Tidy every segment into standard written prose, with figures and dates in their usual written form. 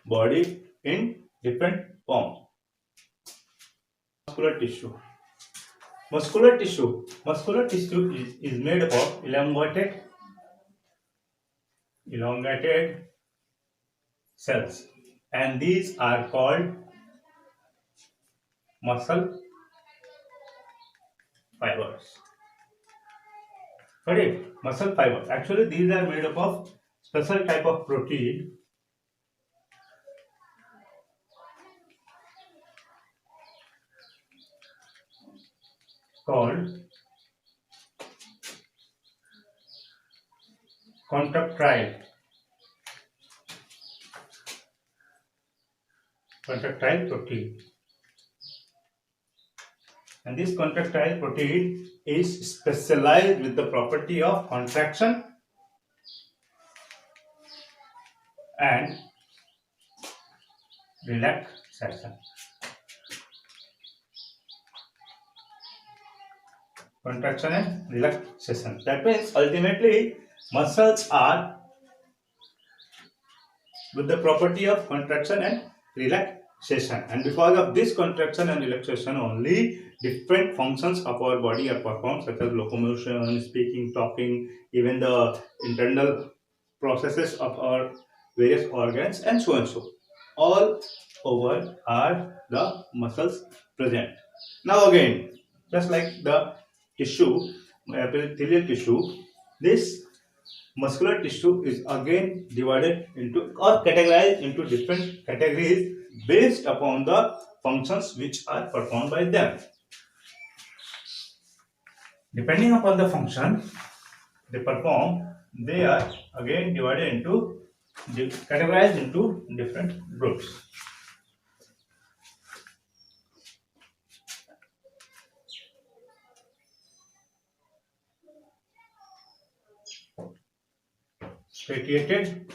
body in different form. Muscular tissue. Muscular tissue is made up of elongated cells, and these are called muscle fibers. Correct? Muscle fibers. Actually, these are made up of special type of protein called contractile protein. And this contractile protein is specialized with the property of contraction and relaxation. Contraction and relaxation. That means ultimately muscles are with the property of contraction and relaxation, and because of this contraction and relaxation only different functions of our body are performed, such as locomotion, speaking, talking, even the internal processes of our various organs, and so and so. All over are the muscles present. Now again, just like the tissue, epithelial tissue, this muscular tissue is again divided into or categorized into different categories based upon the functions which are performed by them. Depending upon the function they perform, they are again divided into categorized into different groups. Striated,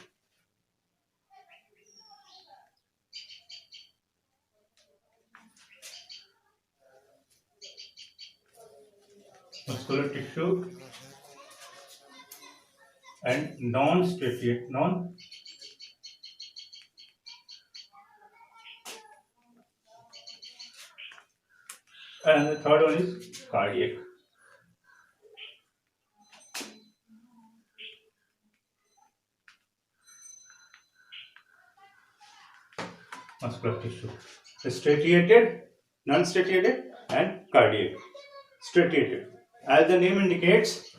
muscular tissue, and non-striated, and the third one is cardiac. Muscular tissue, striated, non-striated, and cardiac. Striated, as the name indicates,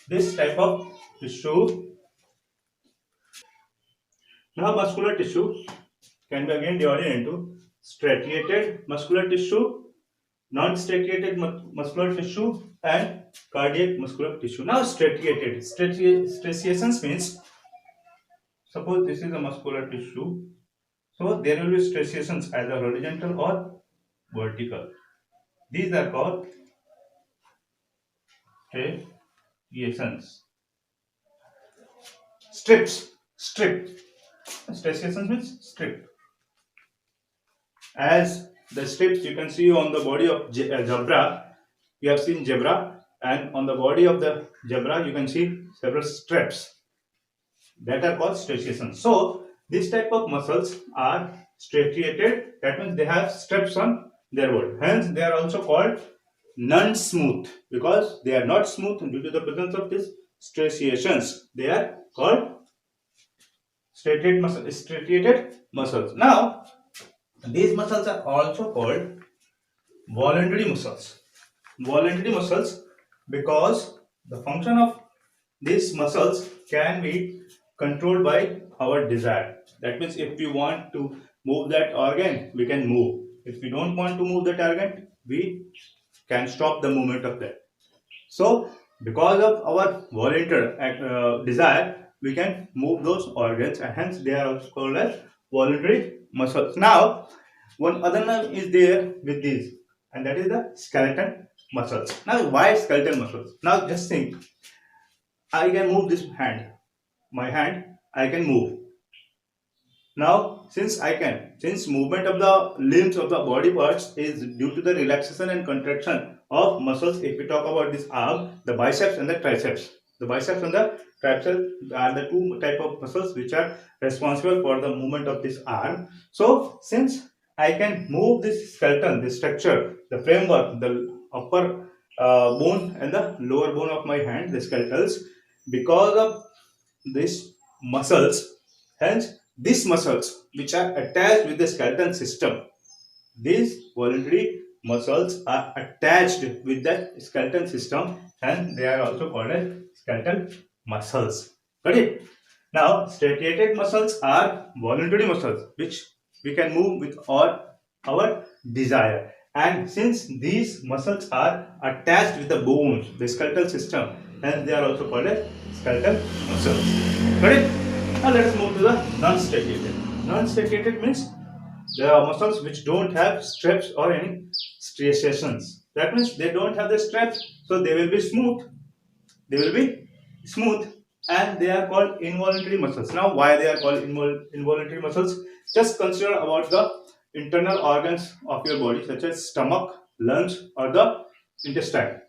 this type of tissue. Now muscular tissue can be again divided into striated muscular tissue, non-striated muscular tissue, and cardiac muscular tissue. Now striations means, suppose this is a muscular tissue, so there will be striations either horizontal or vertical. These are called striations. Striations means strip. As the strips you can see on the body of zebra, you have seen zebra, and on the body of the zebra you can see several strips that are called striations. So this type of muscles are striated, that means they have strips on their body, hence they are also called non-smooth, because they are not smooth due to the presence of these striations. They are called striated muscles. Now these muscles are also called voluntary muscles. Voluntary muscles because the function of these muscles can be controlled by our desire. That means if we want to move that organ, we can move. If we don't want to move that organ, we can stop the movement of that. So because of our voluntary desire, we can move those organs, and hence they are also called as voluntary muscles. Now one other name is there with these, and that is the skeletal muscles. Now why skeletal muscles? Now just think, I can move this hand, my hand I can move. Now since movement of the limbs of the body parts is due to the relaxation and contraction of muscles, if we talk about this arm, the biceps and the triceps, The biceps and the triceps are the two type of muscles which are responsible for the movement of this arm. So since I can move this skeleton, this structure, the framework, the upper bone and the lower bone of my hand, the skeletals, because of these muscles, hence these muscles which are attached with the skeleton system, these voluntary muscles are attached with the skeleton system and they are also called as skeletal muscles. Got it? Now, striated muscles are voluntary muscles which we can move with our desire. And since these muscles are attached with the bones, the skeletal system, and they are also called as skeletal muscles. Got it? Now let us move to the non-striated. Non-striated means there are muscles which don't have strips or any striations. That means they don't have the strips, so they will be smooth. They will be smooth, and they are called involuntary muscles. Now, why they are called involuntary muscles? Just consider about the internal organs of your body, such as stomach, lungs, or the intestine.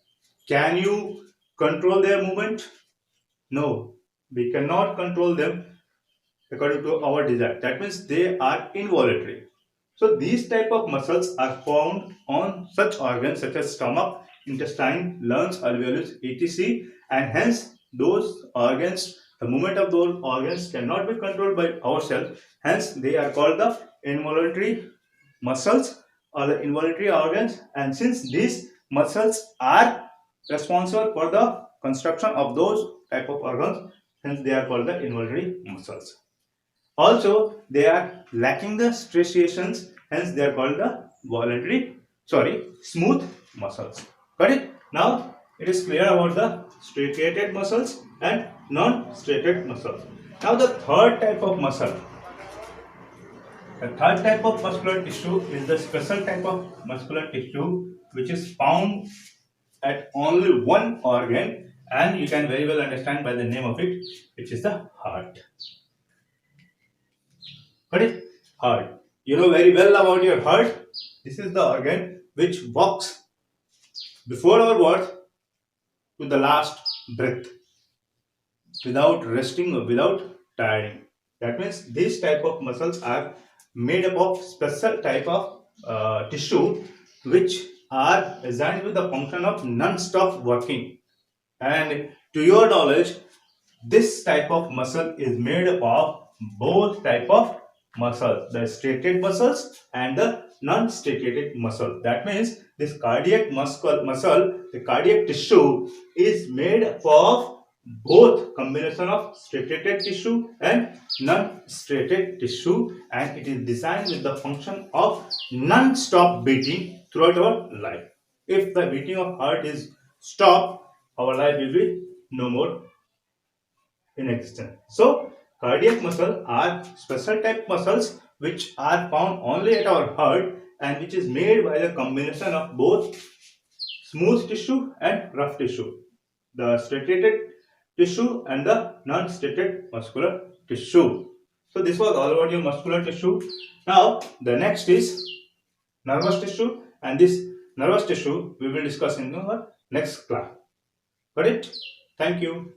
Can you control their movement? No, we cannot control them according to our desire. That means they are involuntary. So these type of muscles are found on such organs such as stomach, intestine, lungs, alveolus, etc. And hence those organs, the movement of those organs cannot be controlled by ourselves. Hence they are called the involuntary muscles or the involuntary organs. And since these muscles are responsible for the construction of those type of organs, hence they are called the involuntary muscles. Also, they are lacking the striations, hence they are called the smooth muscles. Got it? Now, it is clear about the striated muscles and non-striated muscles. Now, the third type of muscle. The third type of muscular tissue is the special type of muscular tissue which is found at only one organ, and you can very well understand by the name of it, which is the heart. Got it? Heart. You know very well about your heart. This is the organ which walks before our birth to the last breath without resting or without tiring. That means these type of muscles are made up of special type of tissue which are designed with the function of non-stop working. And to your knowledge, this type of muscle is made up of both type of muscles, the striated muscles and the non-striated muscle. That means this cardiac muscle, the cardiac tissue is made up of both combination of striated tissue and non-striated tissue, and it is designed with the function of non-stop beating throughout our life. If the beating of heart is stopped, our life will be no more in existence. So cardiac muscle are special type muscles which are found only at our heart and which is made by the combination of both smooth tissue and rough tissue, the striated tissue and the non-striated muscular tissue. So this was all about your muscular tissue. Now the next is nervous tissue, and this nervous tissue we will discuss in our next class. Got it? Thank you.